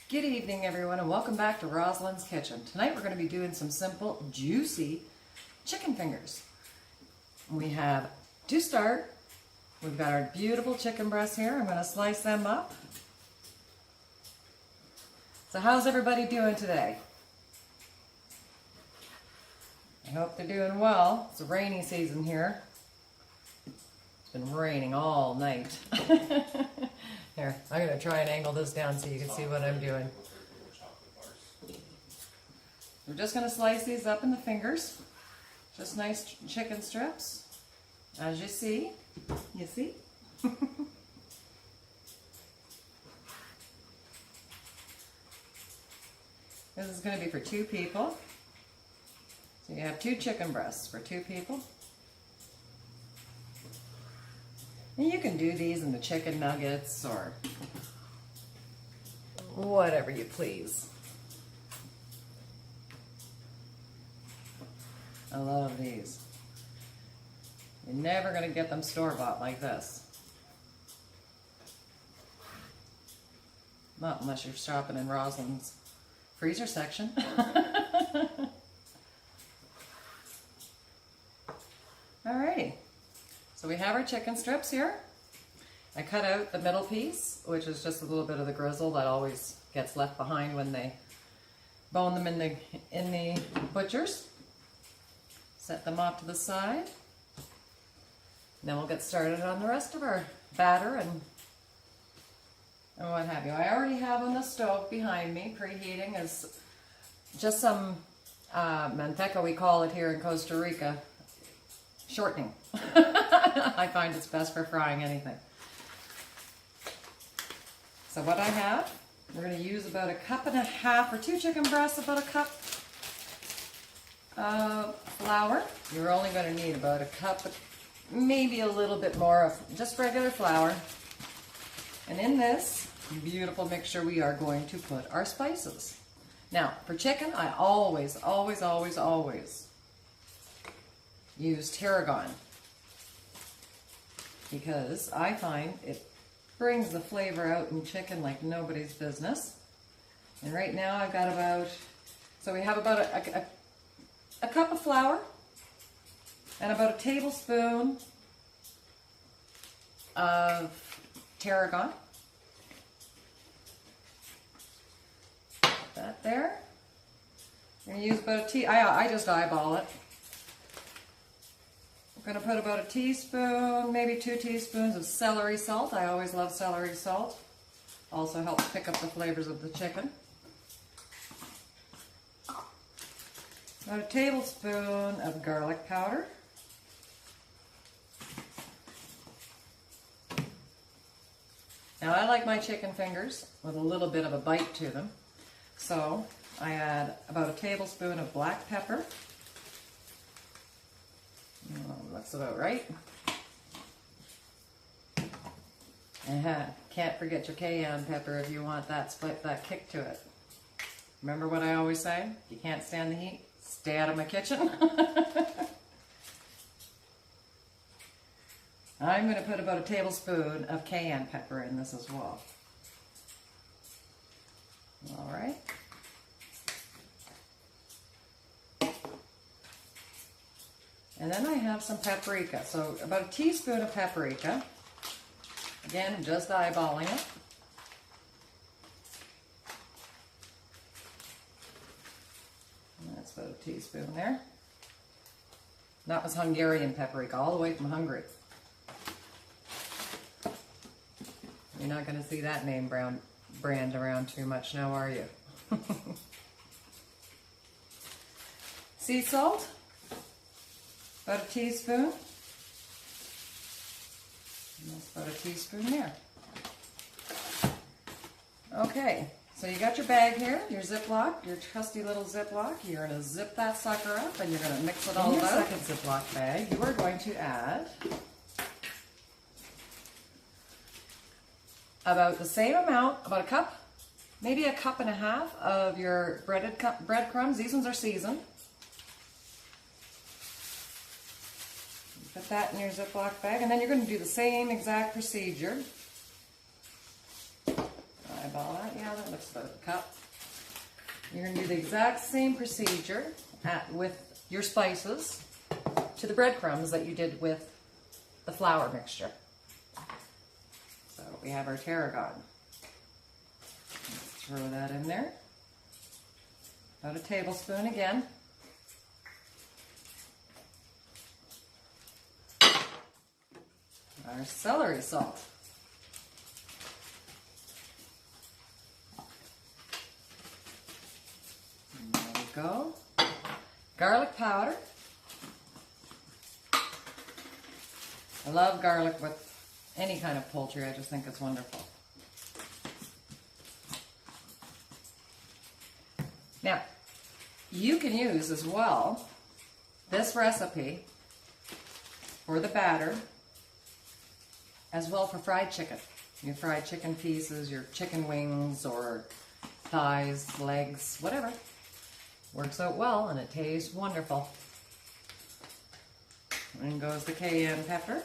Good evening, everyone, and welcome back to Rosalind's Kitchen. Tonight we're going to be doing some simple, juicy chicken fingers. We have, to start, we've got our beautiful chicken breasts here. I'm going to slice them up. So how's everybody doing today? I hope they're doing well. It's a rainy season here. It's been raining all night. Here, I'm going to try and angle this down so you can see what I'm doing. We're just going to slice these up in the fingers. Just nice chicken strips, as you see. You see? This is going to be for 2 people. So you have 2 chicken breasts for 2 people. And you can do these in the chicken nuggets or whatever you please. I love these. You're never going to get them store-bought like this. Well, unless you're shopping in Rosalind's freezer section. Alrighty. So we have our chicken strips here. I cut out the middle piece, which is just a little bit of the grizzle that always gets left behind when they bone them in the butchers. Set them off to the side. Then we'll get started on the rest of our batter and what have you. I already have on the stove behind me, preheating, is just some manteca, we call it here in Costa Rica, shortening. I find it's best for frying anything. So what I have, we're going to use about 1.5 cups for 2 chicken breasts, about 1 cup of flour. You're only going to need about 1 cup, maybe a little bit more of just regular flour. And in this beautiful mixture, we are going to put our spices. Now, for chicken, I always use tarragon, because I find it brings the flavor out in chicken like nobody's business. And right now I've got about, so we have about a cup of flour and about 1 tablespoon of tarragon. Put that there. I'm going to use about I just eyeball it. I'm going to put about 1 teaspoon, maybe 2 teaspoons of celery salt. I always love celery salt. Also helps pick up the flavors of the chicken. About 1 tablespoon of garlic powder. Now I like my chicken fingers with a little bit of a bite to them. So I add about 1 tablespoon of black pepper. That's about right. Can't forget your cayenne pepper if you want that kick to it. Remember what I always say? If you can't stand the heat, stay out of my kitchen. I'm going to put about 1 tablespoon of cayenne pepper in this as well. All right. And then I have some paprika. So about 1 teaspoon of paprika. Again, I'm just eyeballing it. And that's about 1 teaspoon there. That was Hungarian paprika, all the way from Hungary. You're not going to see that name brand around too much now, are you? Sea salt. About 1 teaspoon. And that's about 1 teaspoon there. Okay, so you got your bag here, your Ziploc, your trusty little Ziploc. You're going to zip that sucker up and you're going to mix it all up. In your second Ziploc bag, you are going to add about the same amount, about 1 cup, maybe 1.5 cups of your breadcrumbs. These ones are seasoned. Put that in your Ziploc bag, and then you're going to do the same exact procedure. eyeball that. Yeah, that looks about a cup. You're going to do the exact same procedure with your spices to the breadcrumbs that you did with the flour mixture. So we have our tarragon. Let's throw that in there. About a tablespoon again. Our celery salt. And there we go. Garlic powder. I love garlic with any kind of poultry. I just think it's wonderful. Now, you can use as well this recipe for the batter as well for fried chicken. Your fried chicken pieces, your chicken wings or thighs, legs, whatever. Works out well and it tastes wonderful. In goes the cayenne pepper.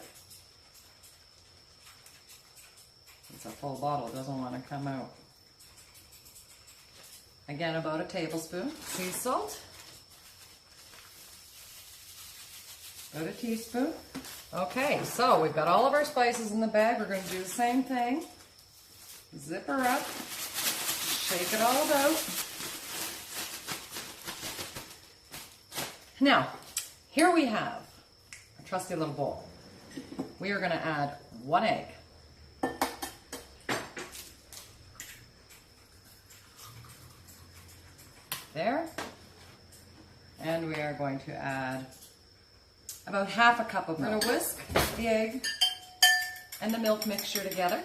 It's a full bottle, it doesn't want to come out. Again, about a tablespoon. Sea salt. About a teaspoon. Okay, so we've got all of our spices in the bag. We're going to do the same thing. Zip her up. Shake it all about. Now, here we have a trusty little bowl. We are going to add 1 egg. There. And we are going to add about half a cup of milk. We're going to whisk the egg and the milk mixture together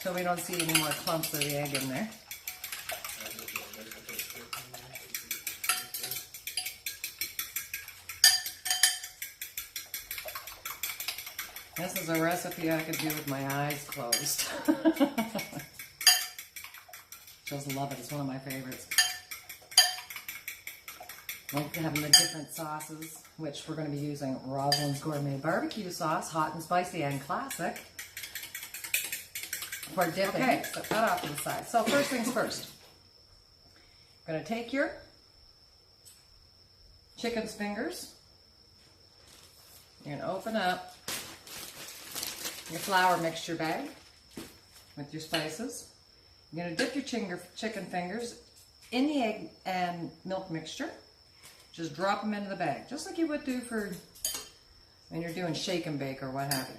so we don't see any more clumps of the egg in there. This is a recipe I could do with my eyes closed. Just love it. It's one of my favorites. Like having the different sauces, which we're going to be using Rosalind's Gourmet Barbecue Sauce, hot and spicy and classic, for dipping. Okay, set that off to the side. So first things first, you're going to take your chicken's fingers, you're going to open up your flour mixture bag with your spices. You're going to dip your chicken fingers in the egg and milk mixture. Just drop them into the bag, just like you would do for when you're doing shake and bake or what have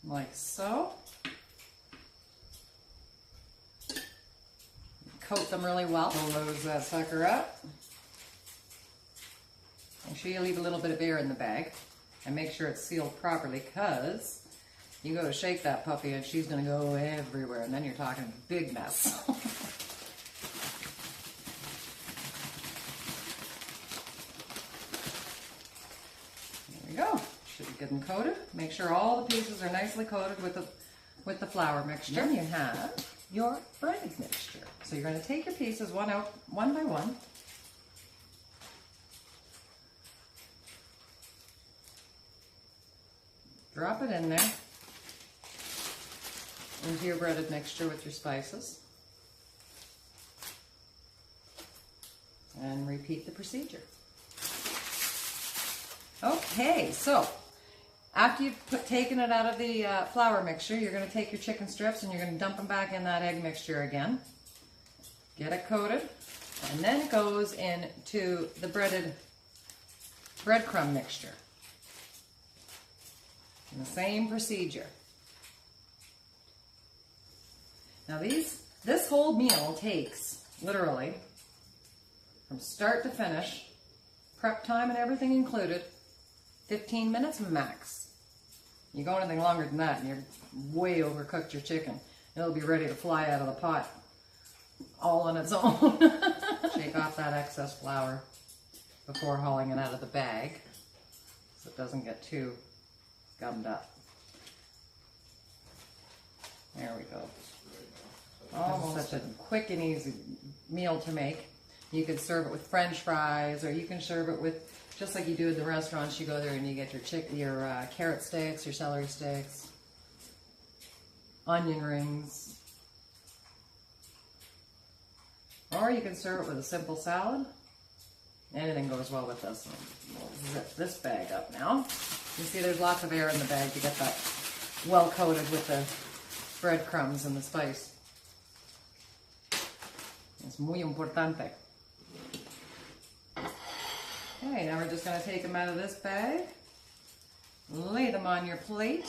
you. Like so. Coat them really well. Close that sucker up. Make sure you leave a little bit of air in the bag and make sure it's sealed properly, because you go to shake that puppy and she's going to go everywhere, and then you're talking a big mess. Should be good and coated. Make sure all the pieces are nicely coated with the flour mixture. Then you have your breaded mixture. So you're going to take your pieces one by one. Drop it in there into your breaded mixture with your spices. And repeat the procedure. Okay, so after you've taken it out of the flour mixture, you're going to take your chicken strips and you're going to dump them back in that egg mixture again. Get it coated, and then it goes into the breadcrumb mixture. And the same procedure. Now this whole meal takes, literally, from start to finish, prep time and everything included, 15 minutes max. You go anything longer than that and you're way overcooked your chicken. It'll be ready to fly out of the pot all on its own. Shake off that excess flour before hauling it out of the bag so it doesn't get too gummed up. There we go. Almost such a quick and easy meal to make. You could serve it with French fries, or you can serve it with, just like you do at the restaurants. You go there and you get your carrot sticks, your celery sticks. onion rings. Or you can serve it with a simple salad. Anything goes well with this. We'll zip this bag up now. You see there's lots of air in the bag to get that well coated with the breadcrumbs and the spice. Es muy importante. Okay, now we're just going to take them out of this bag. Lay them on your plate,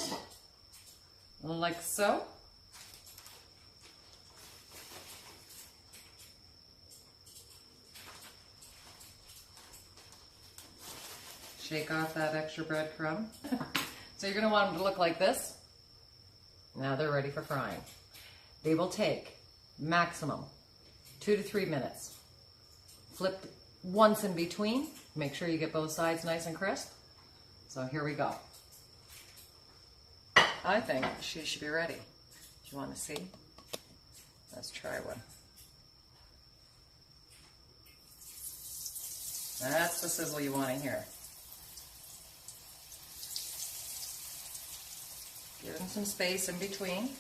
like so. Shake off that extra breadcrumb. So you're going to want them to look like this. Now they're ready for frying. They will take maximum 2 to 3 minutes. Flip once in between. Make sure you get both sides nice and crisp. So here we go. I think she should be ready. Do you want to see? Let's try one. That's the sizzle you want to hear. Give them some space in between.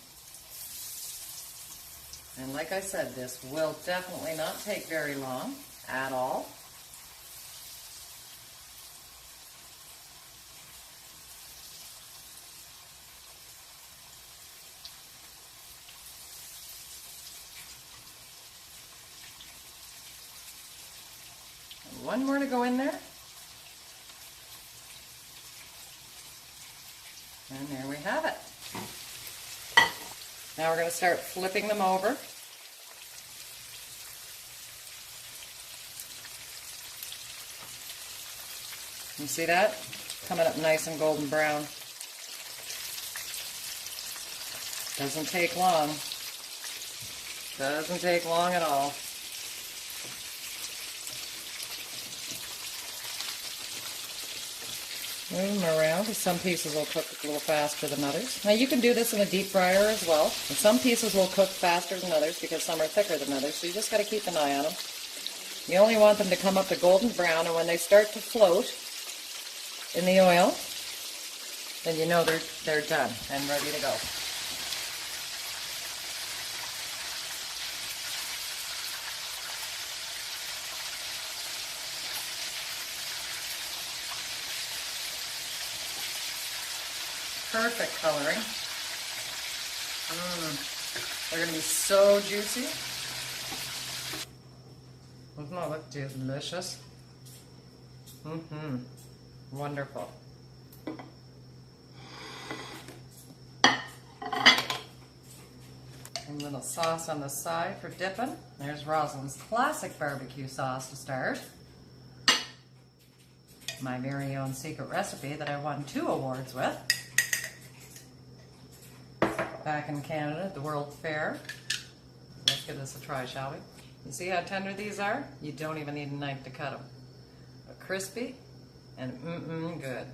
And like I said, this will definitely not take very long at all. And one more to go in there. And there we have it. Now we're going to start flipping them over. You see that? Coming up nice and golden brown. Doesn't take long. Doesn't take long at all. Move them around, because some pieces will cook a little faster than others. Now you can do this in a deep fryer as well. And some pieces will cook faster than others because some are thicker than others, so you just got to keep an eye on them. You only want them to come up to golden brown, and when they start to float in the oil, then you know they're done and ready to go. Perfect coloring. They're going to be so juicy. Doesn't that look delicious? Wonderful. A little sauce on the side for dipping. There's Rosalind's classic barbecue sauce to start. My very own secret recipe that I won 2 awards with back in Canada at the World Fair. Let's give this a try, shall we? You see how tender these are? You don't even need a knife to cut them. But crispy and good.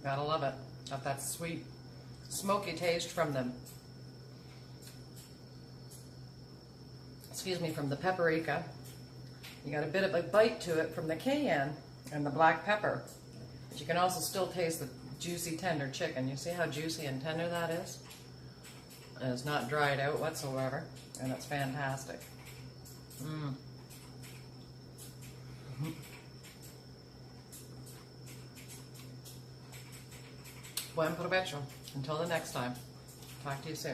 Gotta love it. Got that sweet, smoky taste from them. From the paprika. You got a bit of a bite to it from the cayenne and the black pepper. But you can also still taste the juicy, tender chicken. You see how juicy and tender that is? And it's not dried out whatsoever, and it's fantastic. Buen provecho. Until the next time. Talk to you soon.